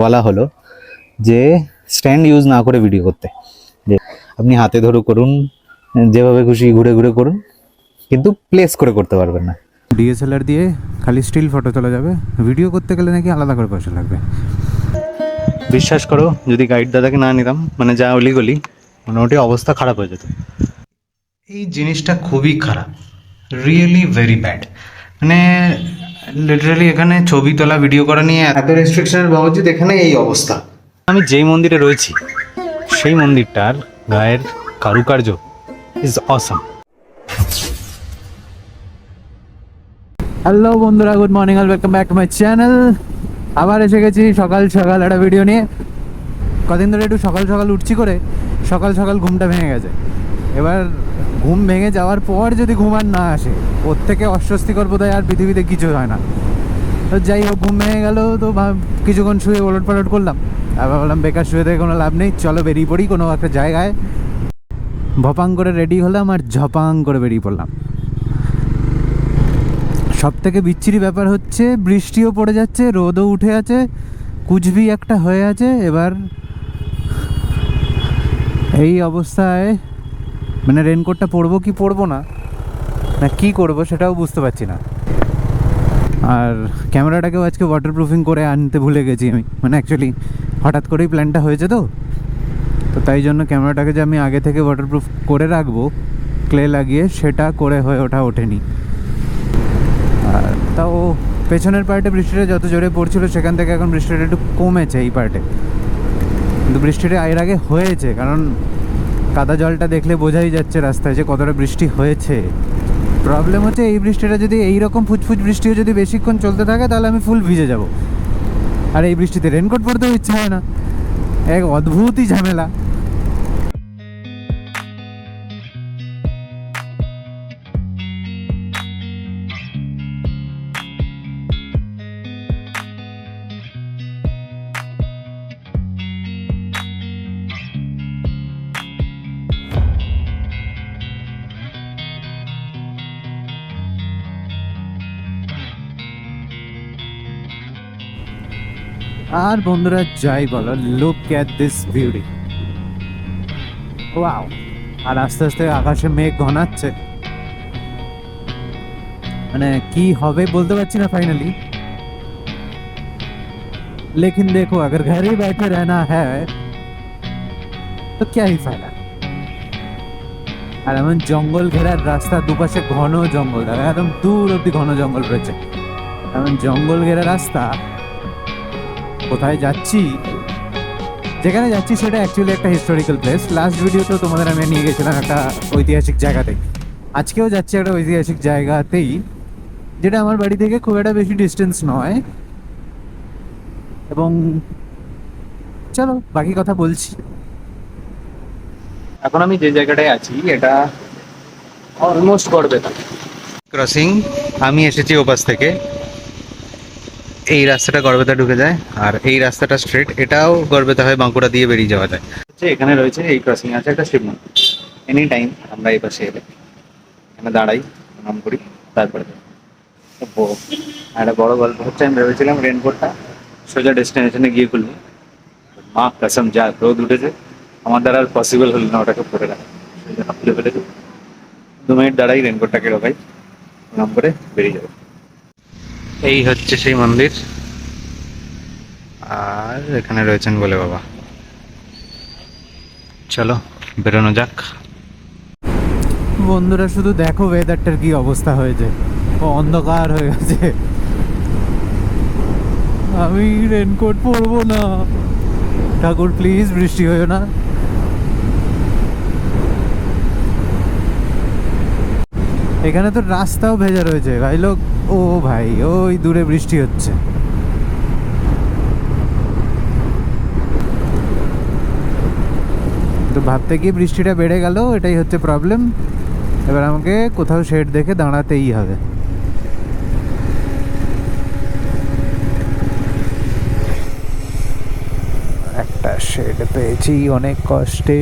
বলা হলো যে স্ট্যান্ড ইউজ না করে ভিডিও করতে, যে আপনি হাতে ধরে করুন, যেভাবে খুশি ঘুরে ঘুরে করুন, কিন্তু প্লেস করে করতে পারবেন না। ডিএসএলআর দিয়ে খালি স্টিল ফটো তোলা যাবে, ভিডিও করতে গেলে নাকি আলাদা করে পয়সা লাগবে। বিশ্বাস করো, যদি গাইড দাদাকে না নিতাম, মানে যা অলিগলি মোটামুটি অবস্থা খারাপ হয়ে যেত। এই জিনিসটা খুবই খারাপ, রিয়েলি ভেরি ব্যাড। মানে লিটারালি এখানে ছবি তোলা ভিডিও করা নিয়ে এত রেস্ট্রিকশনের বাবজুদ এখানে এই অবস্থা। আমি যেই মন্দিরে রয়েছি সেই মন্দিরটার গায়ের কারুকার্য ইজ অসাম। হ্যালো বন্ধুরা, গুড মর্নিং আর welcome back to my channel. আবার এসে গেছি সকাল সকাল একটা ভিডিও নিয়ে। কদিন ধরে একটু সকাল সকাল উঠছি করে সকাল সকাল ঘুমটা ভেঙে গেছে। এবার ঘুম ভেঙে যাওয়ার পর যদি ঘুম আর না আসে, ওর থেকে অস্বস্তিকর বোধহয় আর পৃথিবীতে কিছু হয় না। তো যাই হোক, ঘুম ভেঙে গেল তো কিছুক্ষণ শুয়ে ওলট পালট করলাম। আবার বললাম বেকার শুয়ে থেকে কোনো লাভ নেই, চলো বেরিয়ে পড়ি কোনো একটা জায়গায়। ভপাং করে রেডি হলাম আর ঝপাং করে বেরিয়ে পড়লাম। সব থেকে বিচ্ছিরি ব্যাপার হচ্ছে বৃষ্টিও পড়ে যাচ্ছে, রোদও উঠে আছে, কুচবি একটা হয়ে আছে। এবার এই অবস্থায় মানে রেনকোটটা পরবো কি পরবো না, না কী করবো সেটাও বুঝতে পারছি না। আর ক্যামেরাটাকেও আজকে ওয়াটারপ্রুফিং করে আনতে ভুলে গেছি আমি। মানে অ্যাকচুয়ালি হঠাৎ করেই প্ল্যানটা হয়েছে, তো তাই জন্য ক্যামেরাটাকে যে আমি আগে থেকে ওয়াটারপ্রুফ করে রাখবো ক্লে লাগিয়ে, সেটা করে হয়ে ওঠেনি। আর তাও পেছনের পার্টে বৃষ্টিটা যত জোরে পড়ছিল সেখান থেকে এখন বৃষ্টিটা একটু কমেছে এই পার্টে, কিন্তু বৃষ্টিটা এর আগে হয়েছে, কারণ কাদা জলটা দেখলে বোঝাই যাচ্ছে রাস্তায় যে কতটা বৃষ্টি হয়েছে। প্রবলেম হচ্ছে এই বৃষ্টিটা যদি এইরকম ফুচফুচ বৃষ্টিও যদি বেশিক্ষণ চলতে থাকে তাহলে আমি ফুল ভিজে যাব। আর এই বৃষ্টিতে রেনকোট পরতেও ইচ্ছা হয় না, এক অদ্ভুতই ঝামেলা। আর বন্ধুরা যাই বলো, look at this beauty, wow. আর আস্তে আস্তে আকাশে মেঘ ঘনাচ্ছে, মানে কি হবে বলতে পারছি না ফাইনালি। लेकिन देखो, अगर घर ही बैठे रहना है तो क्या ही फायदा। আর এমন জঙ্গল ঘেরার রাস্তা, দুপাশে ঘন জঙ্গল, দেখো একদম দূর অব্দি ঘন জঙ্গল রয়েছে। এমন জঙ্গল ঘেরা রাস্তা, কোথায় যাচ্ছি, যেখানে যাচ্ছি সেটা অ্যাকচুয়ালি একটা হিস্টোরিক্যাল প্লেস। লাস্ট ভিডিওতেও তোমাদের আমি নিয়ে গেছিলাম একটা ঐতিহাসিক জায়গাতেই। আজকেও যাচ্ছি একটা ঐতিহাসিক জায়গাতেই, যেটা আমার বাড়ি থেকে খুব একটা বেশি ডিস্টেন্স নয়। এবং চলো বাকি কথা বলছি। এখন আমি যে জায়গাটায় আছি এটা অলমোস্ট গড়বেতা ক্রসিং। আমি এসেছি ওপাশ থেকে, এই রাস্তাটা গড়বেতা ঢুকে যায়, আর এই রাস্তাটা স্ট্রেট, এটাও গড়বেতা হয়ে বাঁকুড়া দিয়ে বেরিয়ে যাওয়া যায়। এখানে রয়েছে এই ক্রসিং আছে একটা শিব মন্দির। এনি টাইম আমরা এই পাশে এলে এখানে দাঁড়াই, প্রণাম করি, তারপরে একটা বড় গল্প হচ্ছে, আমি ভেবেছিলাম রেনকোটটা সোজা ডেস্টিনেশনে গিয়ে খুলবো, মা কসম যা রোদ উঠেছে, আমার দ্বারা আর পসিবল হলো না ওটাকে পরে রাখা। খুলে ফেলে 2 মিনিট দাঁড়াই, রেনকোটটাকে রোগাই, প্রণাম করে বেরিয়ে যাবো। এই হচ্ছে সেই মন্দির, আর এখানে রয়েছেন বলে বাবা। চলো বেরোনো যাক। বন্ধুরা শুধু দেখো ওয়েদারটার কি অবস্থা হয়েছে, ও অন্ধকার হয়ে গেছে। আমি রেনকোট পরবো না, ঠাকুর প্লিজ বৃষ্টি হয়েও না। এখানে তো রাস্তাও ভেজা রয়েছে ভাই লোক। ও ভাই, ওই দূরে বৃষ্টি হচ্ছে। তো ভাবতে গিয়ে বৃষ্টিটা বেড়ে গেল, এটাই হচ্ছে প্রবলেম। এবার আমাকে কোথাও শেড দেখে দাঁড়াতেই হবে। একটা শেড পেয়েছি অনেক কষ্টে।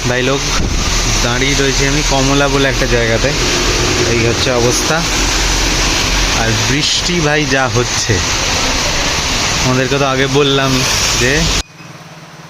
भाई लोग দাঁড়িয়ে রয়েছি আমি কমলা বলে একটা জায়গাতে। এই হচ্ছে অবস্থা। আর বৃষ্টি ভাই যা হচ্ছে, আমাদেরকে তো আগে বললাম যে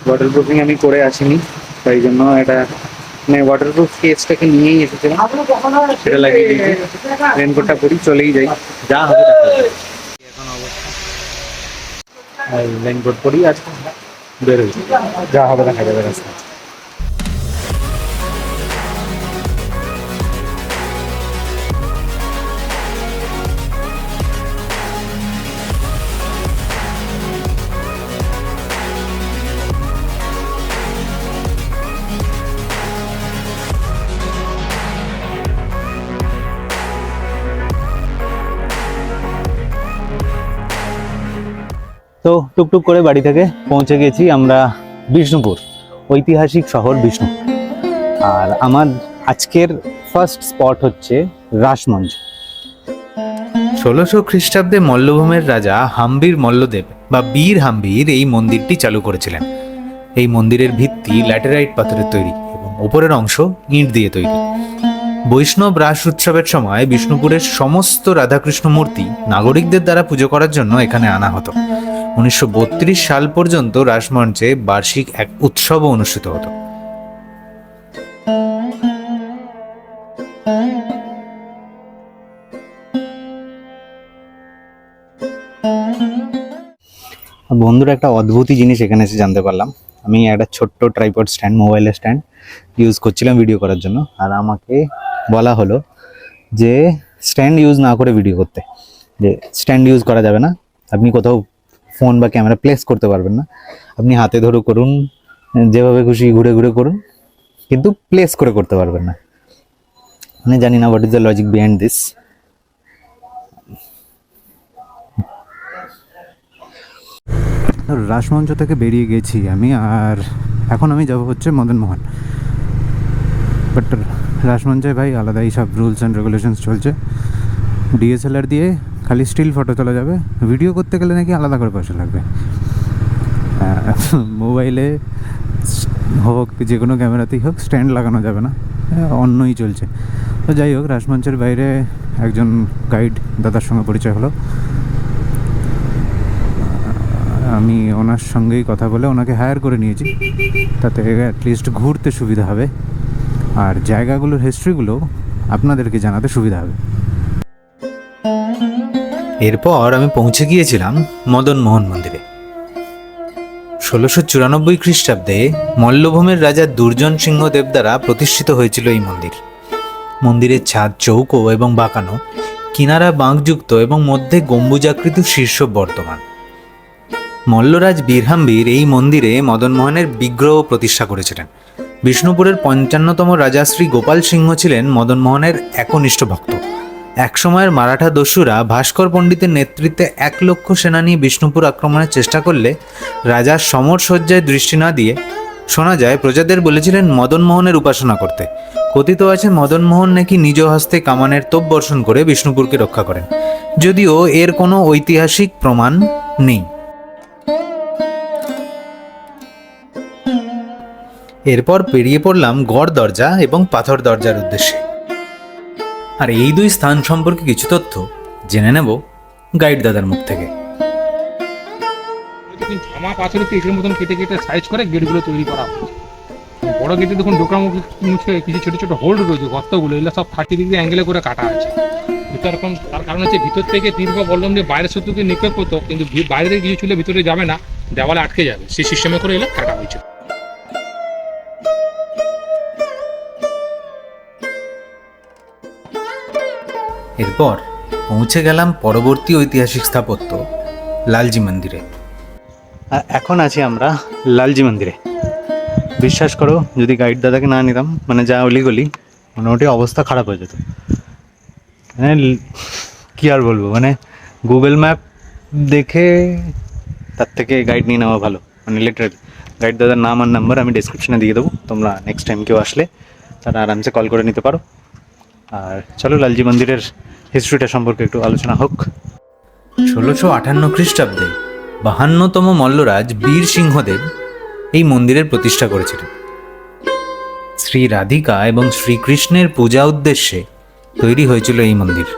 ওয়াটারপ্রুফিং আমি করে আসিনি, তাই জন্য এটা মানে ওয়াটারপ্রুফ কেসটাকে নিয়েই এসেছিলাম, সেটা লাগিয়ে দিয়েছি। রেনকোটটা পরি চলেই যাই, যা হবে দেখা যাবে। এখন অবস্থা রেনকোট পরি আজকে বেরোই, যা হবে দেখা যাবে রাস্তা। তো টুকটুক করে বাড়ি থেকে পৌঁছে গেছি আমরা বিষ্ণুপুর, ঐতিহাসিক শহর বিষ্ণুপুর। আর আমার আজকের ফার্স্ট স্পট হচ্ছে রাসমঞ্চ। 1600 খ্রিস্টাব্দে মল্লভূমের রাজা হাম্বির মল্লদেব বা বীর হাম্বির এই মন্দিরটি চালু করেছিলেন। এই মন্দিরের ভিত্তি ল্যাটেরাইট পাথরের তৈরি এবং উপরের অংশ ইট দিয়ে তৈরি। বৈষ্ণব রাস উৎসবের সময় বিষ্ণুপুরের সমস্ত রাধাকৃষ্ণ মূর্তি নাগরিকদের দ্বারা পুজো করার জন্য এখানে আনা হতো। 1932 সাল পর্যন্ত রাসমঞ্চে বার্ষিক এক উৎসবও অনুষ্ঠিত হতো। বন্ধুরা, একটা অদ্ভুতই জিনিস এখানে এসে জানতে পারলাম। আমি একটা ছোট্ট ট্রাইপড স্ট্যান্ড, মোবাইলের স্ট্যান্ড ইউজ করছিলাম ভিডিও করার জন্য, আর আমাকে বলা হলো যে স্ট্যান্ড ইউজ না করে ভিডিও করতে, যে স্ট্যান্ড ইউজ করা যাবে না, আপনি কোথাও ফোন বা ক্যামেরা প্লেস করতে পারবেন না, আপনি হাতে ধরে করুন, যেভাবে খুশি ঘুরে ঘুরে করুন, কিন্তু প্লেস করে করতে পারবেন না। মানে জানি না what is the logic behind this. Rasmancha থেকে বেরিয়ে গেছি আমি, আর এখন আমি যাব হচ্ছে মদনমোহন। বাট রাসমঞ্চে ভাই আলাদাই সব রুলস অ্যান্ড রেগুলেশনস চলছে। ডিএসএলআর দিয়ে খালি স্টিল ফটো তোলা যাবে, ভিডিও করতে গেলে নাকি আলাদা করে পয়সা লাগবে। মোবাইলে হোক যে কোনো ক্যামেরাতেই হোক স্ট্যান্ড লাগানো যাবে না, অন্যই চলছে। তো যাই হোক, রাসমঞ্চের বাইরে একজন গাইড দাদার সঙ্গে পরিচয় হলো। আমি ওনার সঙ্গেই কথা বলে ওনাকে হায়ার করে নিয়েছি, তাতে অ্যাটলিস্ট ঘুরতে সুবিধা হবে আর জায়গাগুলোর হিস্ট্রিগুলো আপনাদেরকে জানাতে সুবিধা হবে। এরপর আমি পৌঁছে গিয়েছিলাম মদনমোহন মন্দিরে। 1694 খ্রিস্টাব্দে মল্লভূমের রাজা দুর্জন সিংহ দেব দ্বারা প্রতিষ্ঠিত হয়েছিল এই মন্দির। মন্দিরের ছাদ চৌকো এবং বাঁকানো, কিনারা বাঁকযুক্ত এবং মধ্যে গম্বুজাকৃত শীর্ষ বর্তমান। মল্লরাজ বীরহাম্বির এই মন্দিরে মদনমোহনের বিগ্রহ প্রতিষ্ঠা করেছিলেন। বিষ্ণুপুরের 55তম রাজা শ্রী গোপাল সিংহ ছিলেন মদনমোহনের একনিষ্ঠ ভক্ত। একসময়ের মারাঠা দস্যুরা ভাস্কর পণ্ডিতের নেতৃত্বে 1 লক্ষ সেনা নিয়ে বিষ্ণুপুর আক্রমণের চেষ্টা করলে রাজার সমর সজ্জায় দৃষ্টি না দিয়ে শোনা যায় প্রজাদের বলেছিলেন মদনমোহনের উপাসনা করতে। কথিত আছে মদনমোহন নাকি নিজ হস্তে কামানের তোপ বর্ষণ করে বিষ্ণুপুরকে রক্ষা করেন, যদিও এর কোনো ঐতিহাসিক প্রমাণ নেই। এরপর পেরিয়ে পড়লাম গড় দরজা এবং পাথর দরজার উদ্দেশ্যে। আর এই 2 স্থান সম্পর্কে কিছু তথ্য জেনে নেব গাইড দাদার মুখ থেকে। ধামা পাথরের পিঠের মতন কেটে কেটে সাইজ করে গেটগুলো তৈরি করা হয়েছে। বড় গেটে দেখুন ঢোকার মুখে কিছু ছোট ছোট হোল্ড রয়েছে, গর্তগুলো, এগুলো সব 30 ডিগ্রি অ্যাঙ্গেলে করে কাটা আছে। এরকম তার কারণ হচ্ছে ভিতর থেকে তীর বা বললাম যে বাইরের শত্রুকে নিক্ষেপ করতো, কিন্তু বাইরে থেকে কিছু ছিল ভিতরে যাবে না, দেওয়ালে আটকে যাবে, সেই সিস্টেমে করে এগুলো কাটা হয়েছে। এরপর পৌঁছে গেলাম পরবর্তী ঐতিহাসিক স্থাপত্য লালজি মন্দিরে। এখন আছি আমরা লালজি মন্দিরে। বিশ্বাস করো, যদি গাইড দাদাকে না নিতাম, মানে যা অলিগলি মোটামুটি অবস্থা খারাপ হয়ে যেত। মানে কী আর বলবো, মানে গুগল ম্যাপ দেখে তার থেকে গাইড নিয়ে নেওয়া ভালো। মানে লিটারালি গাইড দাদার নাম আর নাম্বার আমি ডিসক্রিপশনে দিয়ে দেবো, তোমরা নেক্সট টাইম কেউ আসলে তারা আরামসে কল করে নিতে পারো। আর চলো লালজি মন্দিরের হিস্ট্রিটা সম্পর্কে একটু আলোচনা হোক। 1658 খ্রিস্টাব্দে 52তম মল্লরাজ বীর সিংহদেব এই মন্দিরের প্রতিষ্ঠা করেছিলেন। শ্রী রাধিকা এবং শ্রীকৃষ্ণের পূজা উদ্দেশ্যে তৈরি হয়েছিল এই মন্দির।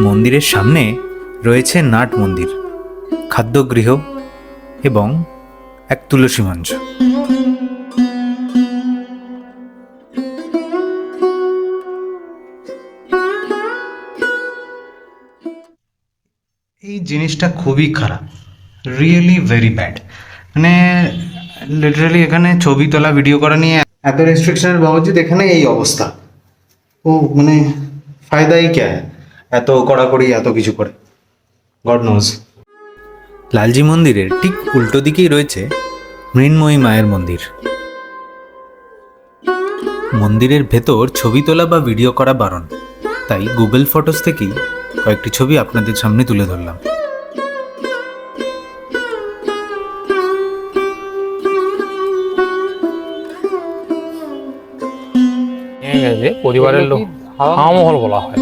মন্দিরের সামনে রয়েছে নাট মন্দির, খাদ্যগৃহ এবং এক তুলসী মঞ্চ। এই জিনিসটা খুবই খারাপ, রিয়েলি ভেরি ব্যাড। মানে লিটারালি এখানে ছবি তোলা, ভিডিও করা নিয়ে এত রেস্ট্রিকশনের বাবজুদ এখানে এই অবস্থা। ও মানে ফায়দাই ক্যা হ্যায় এত কড়াকড়ি, এত কিছু করে, গড নোজ। লালজি মন্দিরের ঠিক উল্টো দিকেই রয়েছে মৃন্ময়ী মায়ের মন্দির। মন্দিরের ভেতর ছবি তোলা বা ভিডিও করা বারণ, তাই গুগল ফটোস থেকেই কয়েকটি ছবি আপনাদের সামনে তুলে ধরলাম। পরিবারের লোক হাওয়া মহল বলা হয়।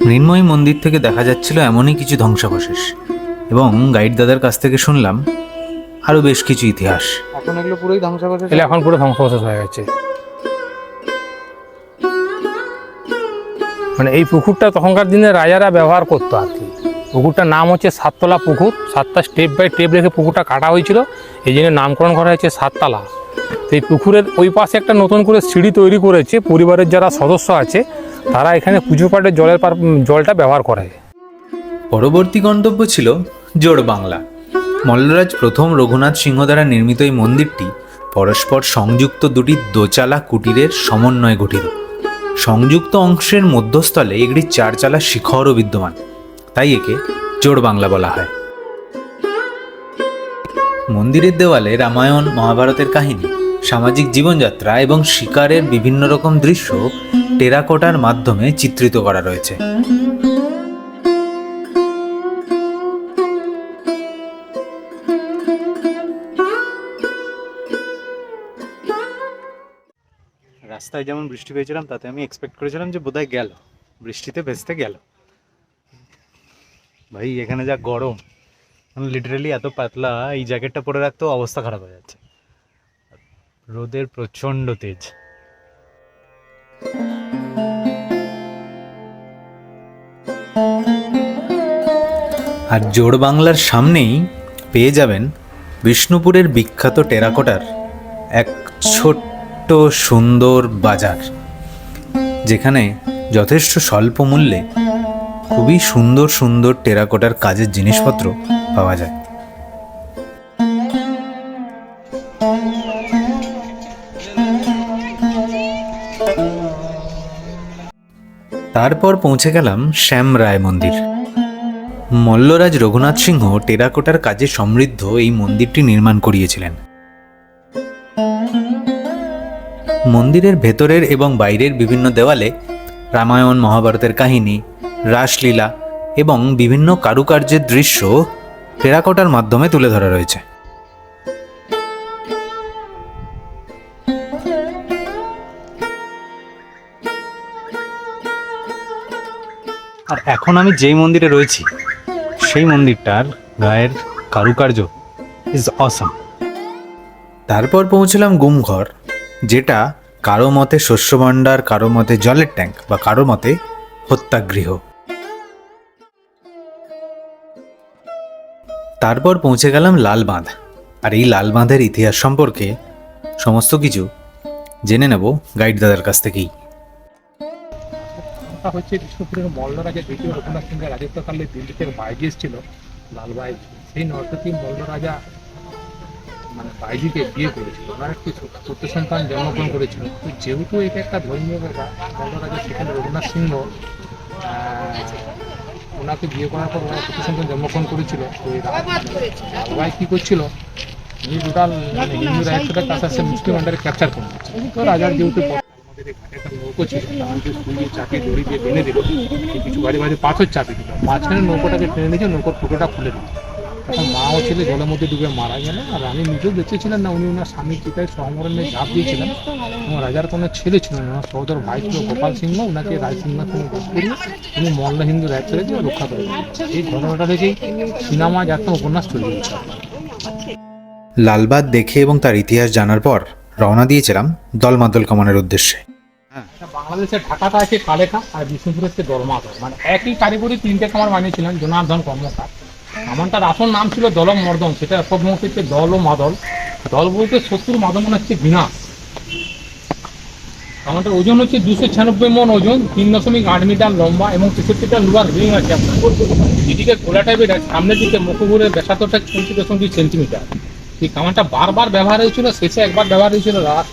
মৃন্ময়ী মন্দির থেকে দেখা যাচ্ছিল এমনই কিছু ধ্বংসাবশেষ, এবং গাইড দাদার কাছ থেকে শুনলাম আরো বেশ কিছু ইতিহাস। এখন এগুলো পুরোই ধ্বংসাবশেষ, এগুলো এখন পুরো ধ্বংসাবশেষ হয়ে গেছে। মানে এই পুকুরটা তখনকার দিনে রাজারা ব্যবহার করতো আর কি। পুকুরটার নাম হচ্ছে সাততলা পুকুর। 7টা স্টেপ বাই স্টেপ রেখে পুকুরটা কাটা হয়েছিল, এই জন্য নামকরণ করা হয়েছে সাততলা। তো এই পুকুরের ওই পাশে একটা নতুন করে সিঁড়ি তৈরি করেছে, পরিবারের যারা সদস্য আছে তারা এখানে পুজো পাঠের জলটা ব্যবহার করে। পরবর্তী গন্তব্য ছিল জোড় বাংলা। মল্লরাজ প্রথম রঘুনাথ সিংহ দ্বারা নির্মিত এই মন্দিরটি পরস্পর সংযুক্ত দুটি দোচালা কুটিরের সমন্বয়ে গঠিত। সংযুক্ত অংশের মধ্যস্থলে একটি 4 চালা শিখরও বিদ্যমান, তাই একে জোড় বাংলা বলা হয়। মন্দিরের দেওয়ালে রামায়ণ, মহাভারতের কাহিনী, সামাজিক জীবনযাত্রা এবং শিকারের বিভিন্ন রকম দৃশ্য টেরাকোটার মাধ্যমে চিত্রিত করা রয়েছে। রাস্তায় যেমন বৃষ্টি পেয়েছিলাম, তাতে আমি এক্সপেক্ট করেছিলাম যে বোধহয় গেল, বৃষ্টিতে ভেস্তে গেল। ভাই এখানে যা গরম, লিটারালি এত পাতলা এই জ্যাকেটটা পরে রাখতেও অবস্থা খারাপ হয়ে যাচ্ছে। রোদের প্রচণ্ড তেজ। আর জোড় বাংলার সামনেই পেয়ে যাবেন বিষ্ণুপুরের বিখ্যাত টেরাকোটার এক ছোট্ট সুন্দর বাজার, যেখানে যথেষ্ট স্বল্প মূল্যে খুবই সুন্দর সুন্দর টেরাকোটার কাজের জিনিসপত্র পাওয়া যায়। তারপর পৌঁছে গেলাম শ্যাম রায় মন্দির। মল্লরাজ রঘুনাথ সিংহ টেরাকোটার কাজে সমৃদ্ধ এই মন্দিরটি নির্মাণ করিয়েছিলেন। মন্দিরের ভেতরের এবং বাইরের বিভিন্ন দেওয়ালে রামায়ণ, মহাভারতের কাহিনী, রাসলীলা এবং বিভিন্ন কারুকার্যের দৃশ্য টেরাকোটার মাধ্যমে তুলে ধরা রয়েছে। আর এখন আমি যেই মন্দিরে রয়েছি সেই মন্দিরটার গায়ের কারুকার্য ইজ অসাম। তারপর পৌঁছলাম গুমঘর, যেটা কারো মতে শস্য ভাণ্ডার, কারো মতে জলের ট্যাঙ্ক বা কারো মতে হত্যাগৃহ। তারপর পৌঁছে গেলাম লাল বাঁধ, আর এই লাল বাঁধের ইতিহাস সম্পর্কে সমস্ত কিছু জেনে নেব গাইড দাদার কাছ থেকেই। হচ্ছে বিষ্ণুপুরের মল্লরাজা দ্বিতীয় রঘুনাথ সিংহের রাজত্বকালে দিল্লি থেকে বাইজি এসেছিল লালবাইজি। সেই নর্তকী মল্লরাজা মানে বাইজিকে বিয়ে করেছিল, ওনার একটি পুত্র সন্তান জন্মগ্রহণ করেছিল। তো যেহেতু এটা একটা ধর্মীয় ব্যাপার, মল্লরাজা সেখানে রঘুনাথ সিংহ ওনাকে বিয়ে করার পর ওনার পুত্র সন্তান জন্মগ্রহণ করেছিল। তো লালবাই কী করছিল, উনি টোটাল মানে হিন্দু রাষ্ট্রটার কাছে আসছে মুসলিম আন্ডারে ক্যাপচার করে দিচ্ছে। তো রাজার যেহেতু আমাদের ঘাটে একটা নৌকো ছিল, তাদেরকে সুইয়ে চাপিয়ে দড়ি দিয়ে টেনে দিল, কিছু বাড়ি বাড়ি পাথর চাপিয়ে দিল, মাঝখানে নৌকোটাকে টেনে নিয়েছে, নৌকোর ফুটোটা খুলে দিল। তখন মাও ছেলে জলের মধ্যে ডুবে মারা গেল। আর রানী নিজেও বেঁচেছিলেন না, উনি ওনার স্বামীর চিতায় সহমরণে ঝাঁপ দিয়েছিলেন। এবং রাজার কোনো ছেলে ছিল না, ওনার সহোদর ভাই ছিল গোপাল সিংহ, ওনাকে রাজ সিংহাসনে বস করিয়ে উনি মল্ল হিন্দু রাজ ছেড়ে দিয়ে রক্ষা করে। এই ঘটনাটা থেকেই সিনেমা একটা উপন্যাস তৈরি হয়েছে। লালবাগ দেখে এবং তার ইতিহাস জানার পর রওনা দিয়েছিলাম দলমাদল কামানের উদ্দেশ্যে। এটা বাংলাদেশের ঢাকাটা আছে কালেখা আর বিষ্ণুপুরের হচ্ছে দলমাদল, মানে একই কারিগরি তিনটে কামার বানিয়েছিলেন জনার্দন কর্মকার। কামানটার আসল নাম ছিল দলম মর্দন, সেটা প্রথমত হচ্ছে দল ও মাদল। দল বলতে শত্রুর, মাদল মানে হচ্ছে বিনাশ। কামানটার ওজন হচ্ছে 296 মন ওজন, 3.8 মিটার লম্বা এবং 63টা লোহার রিং আছে। এদিকে গোলা টাইপের, সামনের দিকে মুখগুড়ের ব্যাসার্ধটা 35.2 সেন্টিমিটার। এই কামানটা বারবার ব্যবহার হয়েছিল, শেষে একবার ব্যবহার হয়েছিল রাত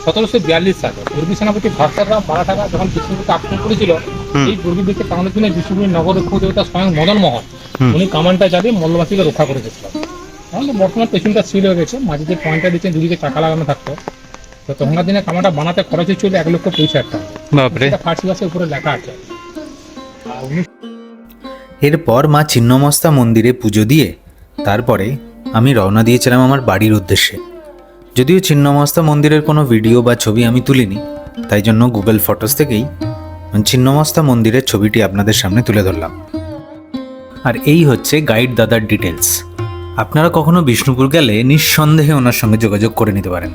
1742 সালে। দুর্গী সেনাপতি ভাস্কররাও মারাঠারা যখন বিষ্ণুপুরকে আক্রমণ করেছিল, এই দুর্গী দেখে কামানের দিনে বিষ্ণুপুরের নগর রক্ষক দেবতা স্বয়ং মদন মোহন উনি কামানটা চালিয়ে মল্লবাসীকে রক্ষা করে দিয়েছিলেন। তাহলে বর্তমান পেছনটা সিল হয়ে গেছে, মাঝে পয়েন্টটা দিচ্ছেন, দুদিকে চাকা লাগানো থাকতো। তো তখনকার দিনে কামানটা বানাতে খরচ হচ্ছিল 1,65,000 টাকা। বাপরে। এটা ফার্সি ভাষায় উপরে লেখা আছে। আর উনি এরপর মা ছিন্নমস্তা মন্দিরে পুজো দিয়ে তারপরে আমি রওনা দিয়েছিলাম আমার বাড়ির উদ্দেশ্যে। যদিও ছিন্নমস্তা মন্দিরের কোনো ভিডিও বা ছবি আমি তুলিনি, তাই জন্য গুগল ফটোস থেকেই ছিন্নমস্তা মন্দিরের ছবিটি আপনাদের সামনে তুলে ধরলাম। আর এই হচ্ছে গাইড দাদার ডিটেলস। আপনারা কখনো বিষ্ণুপুর গেলে নিঃসন্দেহে ওনার সঙ্গে যোগাযোগ করে নিতে পারেন।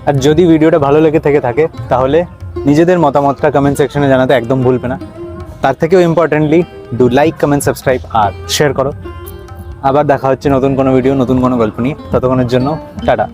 আর যদি ভিডিওটা ভালো লেগে থাকে তাহলে নিজেদের মতামতটা কমেন্ট সেকশনে জানাতে একদম ভুলবে না। তার থেকেও importantly do like, comment, subscribe আর শেয়ার করো। আবার দেখা হচ্ছে নতুন কোনো ভিডিও, নতুন কোনো গল্প নিয়ে। ততক্ষণের জন্য টাটা।